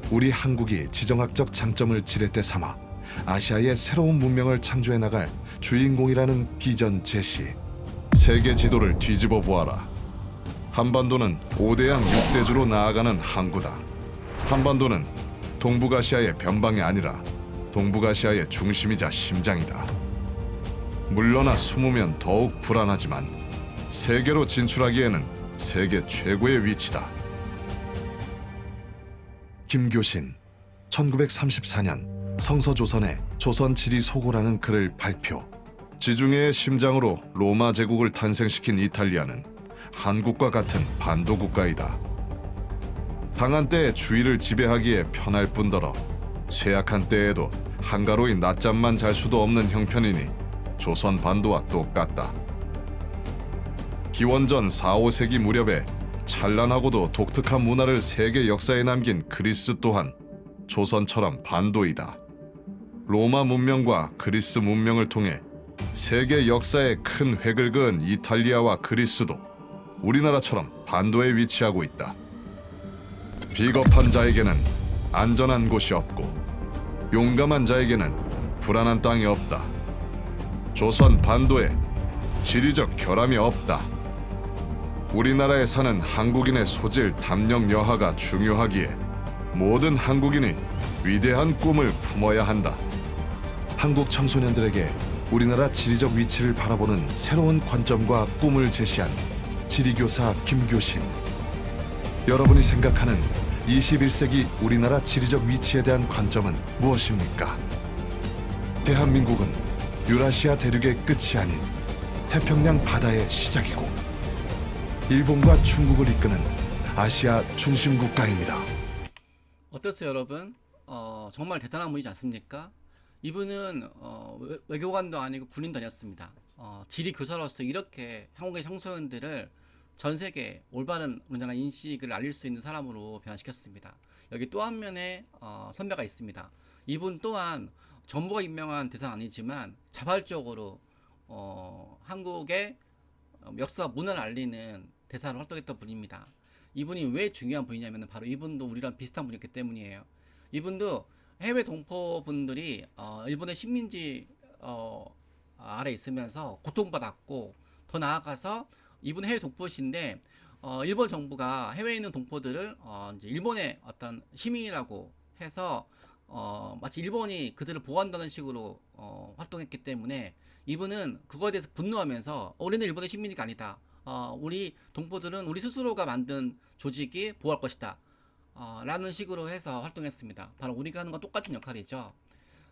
Speaker 2: 우리 한국이 지정학적 장점을 지렛대 삼아 아시아의 새로운 문명을 창조해 나갈 주인공이라는 비전 제시. 세계 지도를 뒤집어 보아라. 한반도는 5대양 6대주로 나아가는 항구다. 한반도는 동북아시아의 변방이 아니라 동북아시아의 중심이자 심장이다. 물러나 숨으면 더욱 불안하지만 세계로 진출하기에는 세계 최고의 위치다. 김교신, 1934년 성서조선의 조선지리소고라는 글을 발표. 지중해의 심장으로 로마 제국을 탄생시킨 이탈리아는 한국과 같은 반도국가이다. 강한 때에 주위를 지배하기에 편할 뿐더러 쇠약한 때에도 한가로이 낮잠만 잘 수도 없는 형편이니 조선 반도와 똑같다. 기원전 4, 5세기 무렵에 찬란하고도 독특한 문화를 세계 역사에 남긴 그리스 또한 조선처럼 반도이다. 로마 문명과 그리스 문명을 통해 세계 역사에 큰 획을 그은 이탈리아와 그리스도 우리나라처럼 반도에 위치하고 있다. 비겁한 자에게는 안전한 곳이 없고 용감한 자에게는 불안한 땅이 없다. 조선 반도에 지리적 결함이 없다. 우리나라에 사는 한국인의 소질, 담력, 여하가 중요하기에 모든 한국인이 위대한 꿈을 품어야 한다. 한국 청소년들에게 우리나라 지리적 위치를 바라보는 새로운 관점과 꿈을 제시한 지리교사 김교신. 여러분이 생각하는 21세기 우리나라 지리적 위치에 대한 관점은 무엇입니까? 대한민국은 유라시아 대륙의 끝이 아닌 태평양 바다의 시작이고 일본과 중국을 이끄는 아시아 중심 국가입니다.
Speaker 1: 어땠어요, 여러분? 정말 대단한 분이지 않습니까? 이분은 외교관도 아니고 군인도 아니었습니다. 지리 교사로서 이렇게 한국의 청소년들을 전 세계 올바른 우리나라 인식을 알릴 수 있는 사람으로 변화시켰습니다. 여기 또 한 면의 선배가 있습니다. 이분 또한 정부가 임명한 대사는 아니지만 자발적으로 한국의 역사 문화를 알리는 대사로 활동했던 분입니다. 이분이 왜 중요한 분이냐면 바로 이분도 우리랑 비슷한 분이었기 때문이에요. 이분도 해외 동포분들이 일본의 식민지 아래 있으면서 고통받았고, 더 나아가서 이분 해외 동포신데 일본 정부가 해외에 있는 동포들을 이제 일본의 어떤 시민이라고 해서 마치 일본이 그들을 보호한다는 식으로 활동했기 때문에 이분은 그거에 대해서 분노하면서 우리는 일본의 식민지가 아니다. 우리 동포들은 우리 스스로가 만든 조직이 보호할 것이다. 라는 식으로 해서 활동했습니다. 바로 우리가 하는 건 똑같은 역할이죠.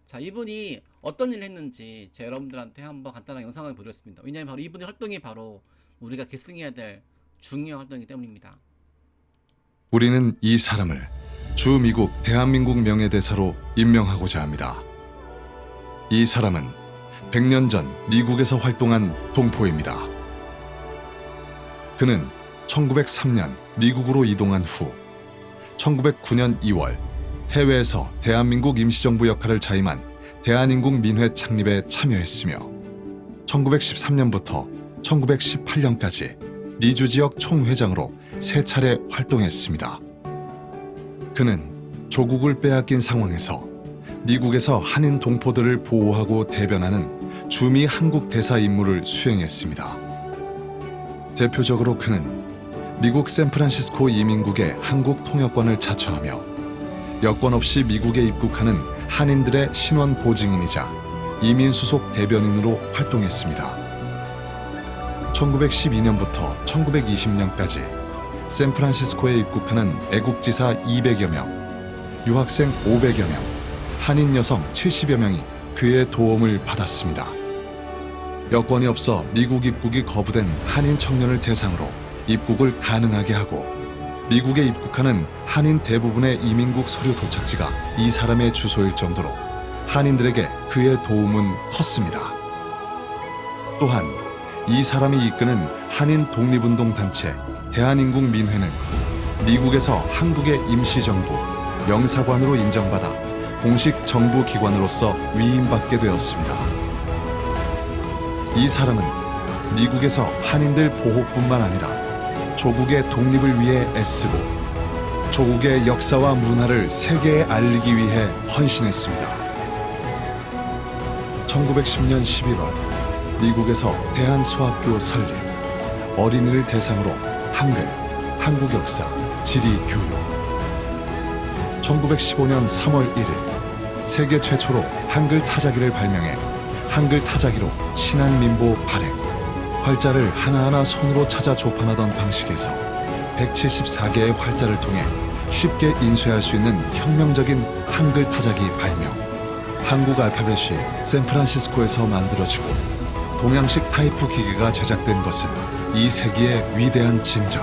Speaker 1: 자, 이분이 어떤 일을 했는지 제가 여러분들한테 한번 간단한 영상을 보여드렸습니다. 왜냐하면 바로 이분의 활동이 바로 우리가 계승해야 될 중요한 활동이기 때문입니다.
Speaker 2: 우리는 이 사람을 주 미국 대한민국 명예대사로 임명하고자 합니다. 이 사람은 100년 전 미국에서 활동한 동포입니다. 그는 1903년 미국으로 이동한 후 1909년 2월 해외에서 대한민국 임시정부 역할을 자임한 대한인국민회 창립에 참여했으며 1913년부터 1918년까지 미주 지역 총회장으로 3차례 활동했습니다. 그는 조국을 빼앗긴 상황에서 미국에서 한인 동포들을 보호하고 대변하는 주미 한국 대사 임무를 수행했습니다. 대표적으로 그는 미국 샌프란시스코 이민국의 한국 통역관을 자처하며 여권 없이 미국에 입국하는 한인들의 신원 보증인이자 이민 수속 대변인으로 활동했습니다. 1912년부터 1920년까지 샌프란시스코에 입국하는 애국지사 200여 명, 유학생 500여 명, 한인 여성 70여 명이 그의 도움을 받았습니다. 여권이 없어 미국 입국이 거부된 한인 청년을 대상으로 입국을 가능하게 하고 미국에 입국하는 한인 대부분의 이민국 서류 도착지가 이 사람의 주소일 정도로 한인들에게 그의 도움은 컸습니다. 또한 이 사람이 이끄는 한인 독립운동 단체 대한인국민회는 미국에서 한국의 임시정부 영사관으로 인정받아 공식 정부기관으로서 위임받게 되었습니다. 이 사람은 미국에서 한인들 보호뿐만 아니라 조국의 독립을 위해 애쓰고 조국의 역사와 문화를 세계에 알리기 위해 헌신했습니다. 1910년 11월 미국에서 대한소학교 설립, 어린이를 대상으로 한글, 한국 역사, 지리 교육. 1915년 3월 1일 세계 최초로 한글 타자기를 발명해 한글 타자기로 신한민보 발행, 활자를 하나하나 손으로 찾아 조판하던 방식에서 174개의 활자를 통해 쉽게 인쇄할 수 있는 혁명적인 한글 타자기 발명, 한국 알파벳이 샌프란시스코에서 만들어지고 동양식 타이프 기계가 제작된 것은 이 세기의 위대한 진전.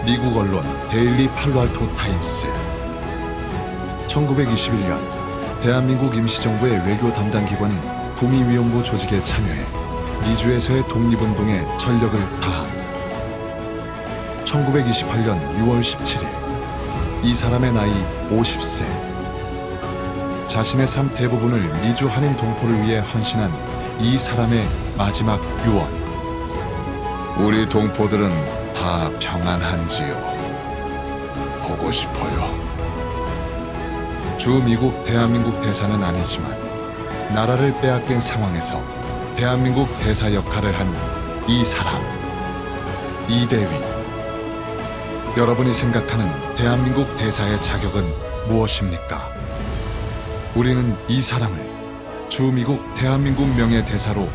Speaker 2: 미국 언론 데일리 팔로알토 타임스. 1921년 대한민국 임시정부의 외교 담당 기관인 구미위원부 조직에 참여해 미주에서의 독립운동에 전력을 다함. 1928년 6월 17일 이 사람의 나이 50세. 자신의 삶 대부분을 미주 한인 동포를 위해 헌신한 이 사람의 마지막 유언. 우리 동포들은 다 평안한지요? 보고 싶어요. 주 미국 대한민국 대사는 아니지만 나라를 빼앗긴 상황에서 대한민국 대사 역할을 한 이 사람, 이대휘. 여러분이 생각하는 대한민국 대사의 자격은 무엇입니까? 우리는 이 사람을 주 미국 대한민국 명예대사로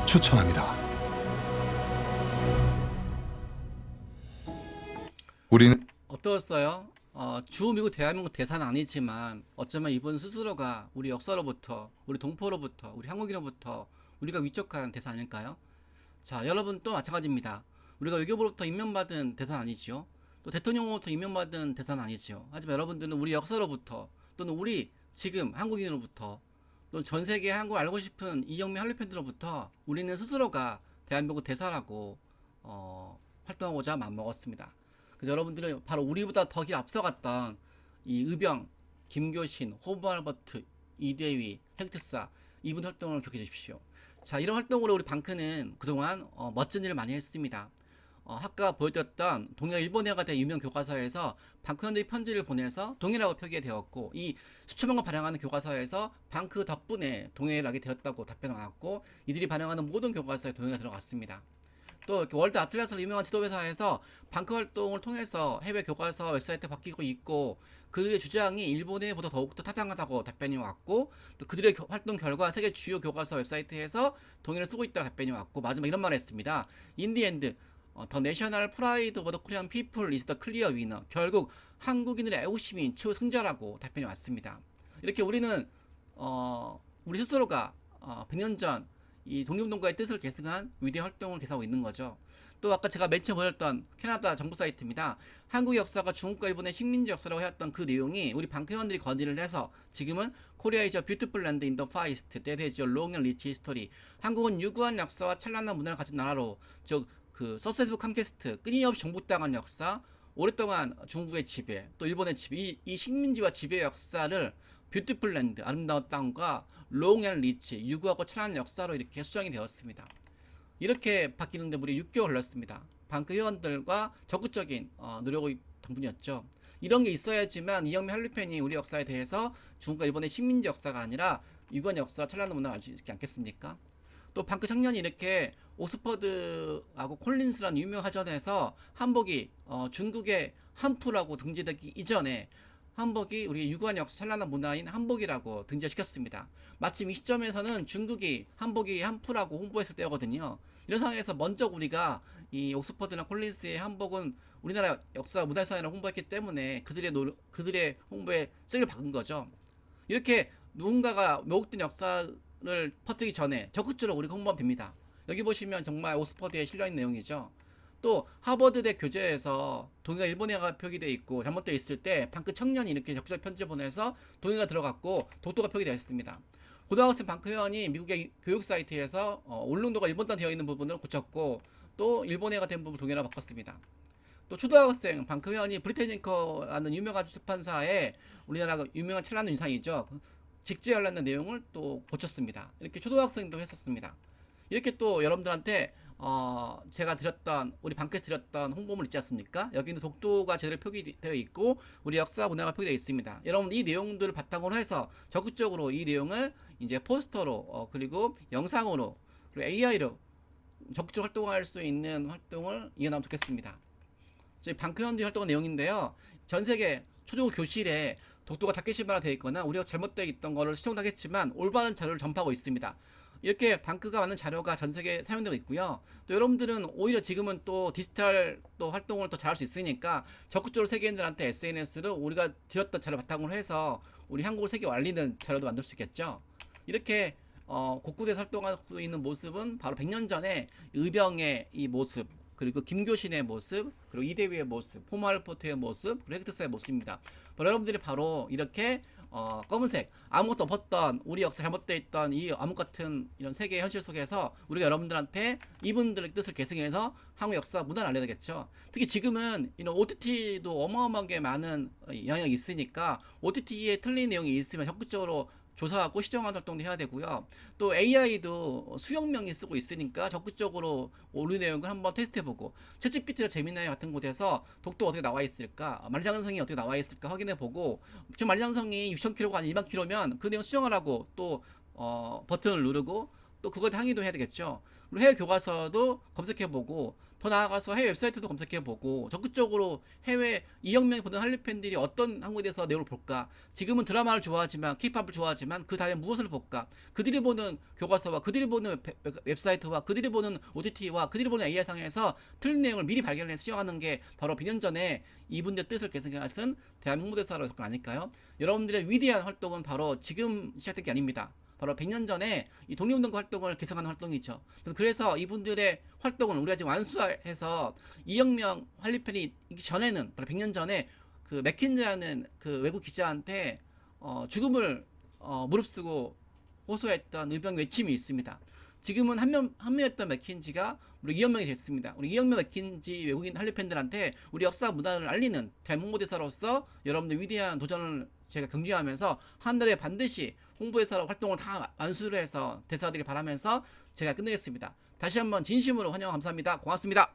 Speaker 2: 추천합니다. 우리는
Speaker 1: 어떠셨어요? 주 미국 대한민국 대사는 아니지만 어쩌면 이분 스스로가 우리 역사로부터, 우리 동포로부터, 우리 한국인으로부터 우리가 위촉한 대사 아닐까요? 자, 여러분 또 마찬가지입니다. 우리가 외교부로부터 임명받은 대사는 아니죠. 또 대통령으로부터 임명받은 대사는 아니죠. 하지만 여러분들은 우리 역사로부터 또는 우리 지금 한국인으로부터 또는 전 세계 한국을 알고 싶은 이영미 한류 팬들로부터 우리는 스스로가 대한민국 대사라고 활동하고자 마음먹었습니다. 그래서 여러분들은 바로 우리보다 더 길 앞서갔던 이 의병, 김교신, 호브 알버트, 이대휘, 핵특사 이분 활동을 기억해 주십시오. 자, 이런 활동으로 우리 방크는 그동안 멋진 일을 많이 했습니다. 아까 보여드렸던 동해가 일본해가 된 유명 교과서에서 방크현들이 편지를 보내서 동해라고 표기되었고 이 수천만 권 발행하는 교과서에서 방크 덕분에 동해라게 되었다고 답변을 나왔고 이들이 발행하는 모든 교과서에 동해가 들어갔습니다. 또 이렇게 월드 아틀라스로 유명한 지도회사에서 방크 활동을 통해서 해외 교과서 웹사이트 바뀌고 있고 그들의 주장이 일본해보다 더욱더 타당하다고 답변이 왔고 또 그들의 활동 결과 세계 주요 교과서 웹사이트에서 동해를 쓰고 있다고 답변이 왔고 마지막 이런 말을 했습니다. In the end, The national pride of the Korean people is the clear winner. 결국 한국인들의 애국심이 최후 승자라고 답변이 왔습니다. 이렇게 우리는 우리 스스로가 100년 전 이 독립운동가의 뜻을 계승한 위대한 활동을 계속하고 있는 거죠. 또 아까 제가 맨 처음 보였던 캐나다 정부 사이트입니다. 한국 역사가 중국과 일본의 식민지 역사라고 해왔던 그 내용이 우리 방크 회원들이 건의를 해서 지금은 Korea is a beautiful land in the far east that has a long and rich history. 한국은 유구한 역사와 찬란한 문화를 가진 나라로 즉 그 서세스북 칸퀘스트 끊임없이 정복당한 역사 오랫동안 중국의 지배 또 일본의 지배 이 식민지와 지배 역사를 뷰티풀 랜드 아름다운 땅과 롱 앤 리치 유구하고 찬란한 역사로 이렇게 수정이 되었습니다. 이렇게 바뀌는데 무려 6개월 걸렸습니다. 방크 회원들과 적극적인 노력의 덕분이었죠. 이런 게 있어야지만 이영미 한류팬이 우리 역사에 대해서 중국과 일본의 식민지 역사가 아니라 유구한 역사 찬란한 문화를 알 수 있지 않겠습니까? 또 방크 청년이 이렇게 옥스퍼드하고 콜린스라는 유명 화전에서 한복이 중국의 한푸라고 등재되기 이전에 한복이 우리 유구한 역사 찬란한 문화인 한복이라고 등재시켰습니다. 마침 이 시점에서는 중국이 한복이 한푸라고 홍보했을 때거든요. 이런 상황에서 먼저 우리가 이 옥스퍼드나 콜린스의 한복은 우리나라 역사 문화유산이라고 홍보했기 때문에 그들의 홍보에 쐐기를 박은 거죠. 이렇게 누군가가 왜곡된 역사를 퍼뜨리기 전에 적극적으로 우리가 홍보하면 됩니다. 여기 보시면 정말 옥스퍼드에 실려있는 내용이죠. 또 하버드대 교재에서 동해가 일본해가 표기되어 있고 잘못되어 있을 때 방크 청년이 이렇게 적극적 편지를 보내서 동해가 들어갔고 독도가 표기되어 있습니다. 고등학생 방크 회원이 미국의 교육 사이트에서 울릉도가 일본단 되어 있는 부분을 고쳤고 또 일본해가 된 부분을 동해라 바꿨습니다. 또 초등학생 방크 회원이 브리테니커라는 유명한 출판사에 우리나라 유명한 찬란한 인상이죠. 직제하려는 내용을 또 고쳤습니다. 이렇게 초등학생도 했었습니다. 이렇게 또 여러분들한테 제가 드렸던 우리 방크에서 드렸던 홍보물 있지 않습니까? 여기는 독도가 제대로 표기되어 있고 우리 역사 문화가 표기되어 있습니다. 여러분 이 내용들을 바탕으로 해서 적극적으로 이 내용을 이제 포스터로 그리고 영상으로 그리고 AI로 적극적으로 활동할 수 있는 활동을 이어나가면 좋겠습니다. 저희 방크 현지 활동한 내용인데요. 전 세계 초중고 교실에 독도가 다케시마라 되어 있거나 우리가 잘못되어 있던 거를 수정하겠지만 올바른 자료를 전파하고 있습니다. 이렇게 방크가 많은 자료가 전 세계에 사용되고 있고요. 또 여러분들은 오히려 지금은 또 디지털 또 활동을 또 잘할 수 있으니까 적극적으로 세계인들한테 SNS로 우리가 드렸던 자료 바탕으로 해서 우리 한국을 세계에 알리는 자료도 만들 수 있겠죠. 이렇게 곳곳에서 활동하고 있는 모습은 바로 100년 전에 의병의 이 모습 그리고 김교신의 모습 그리고 이대휘의 모습 포마르포트의 모습 그리고 핵특사의 모습입니다. 여러분들이 바로 이렇게 검은색 아무것도 없었던 우리 역사 잘못되어 있던 이 암흑 같은 이런 세계의 현실 속에서 우리가 여러분들한테 이분들의 뜻을 계승해서 한국 역사 문화를 알려야 되겠죠. 특히 지금은 이런 OTT도 어마어마하게 많은 영향이 있으니까 OTT에 틀린 내용이 있으면 적극적으로 조사하고 시정하는 활동도 해야 되고요. 또 AI도 수용명이 쓰고 있으니까 적극적으로 오류 내용을 한번 테스트해보고 챗GPT나 제미나이 같은 곳에서 독도 어떻게 나와 있을까 만리장성이 어떻게 나와 있을까 확인해보고 지금 만리장성이 6,000km가 아니라 2만 km면 그 내용 수정하라고 또 버튼을 누르고 또 그거에 항의도 해야 되겠죠. 그리고 해외 교과서도 검색해보고 더 나아가서 해외 웹사이트도 검색해보고 적극적으로 해외 2억 명이 보는 한류 팬들이 어떤 한국에 대해서 내용을 볼까 지금은 드라마를 좋아하지만 K-팝을 좋아하지만 그 다음에 무엇을 볼까 그들이 보는 교과서와 그들이 보는 웹사이트와 그들이 보는 OTT와 그들이 보는 AI상에서 틀린 내용을 미리 발견해서 시정하는 게 바로 100년 전에 이분들의 뜻을 계승하신 대한민국 대사로 접근 아닐까요? 여러분들의 위대한 활동은 바로 지금 시작된 게 아닙니다. 바로 100년 전에 이 독립운동가 활동을 개성하는 활동이죠. 그래서 이분들의 활동을 우리가 지금 완수해서 이혁명 한리편이 있기 전에는 바로 100년 전에 그 맥킨즈라는 그 외국 기자한테 죽음을 무릅쓰고 호소했던 의병 외침이 있습니다. 지금은 한명했던 맥킨지가 우리 이혁명이 됐습니다. 우리 이혁명 맥킨지 외국인 한류 팬들한테 우리 역사 문화를 알리는 대홍보대사로서 여러분들 위대한 도전을 제가 경주하면서 한 달에 반드시 홍보대사로 활동을 다 완수를 해서 대사드리길 바라면서 제가 끝내겠습니다. 다시 한번 진심으로 환영 감사합니다. 고맙습니다.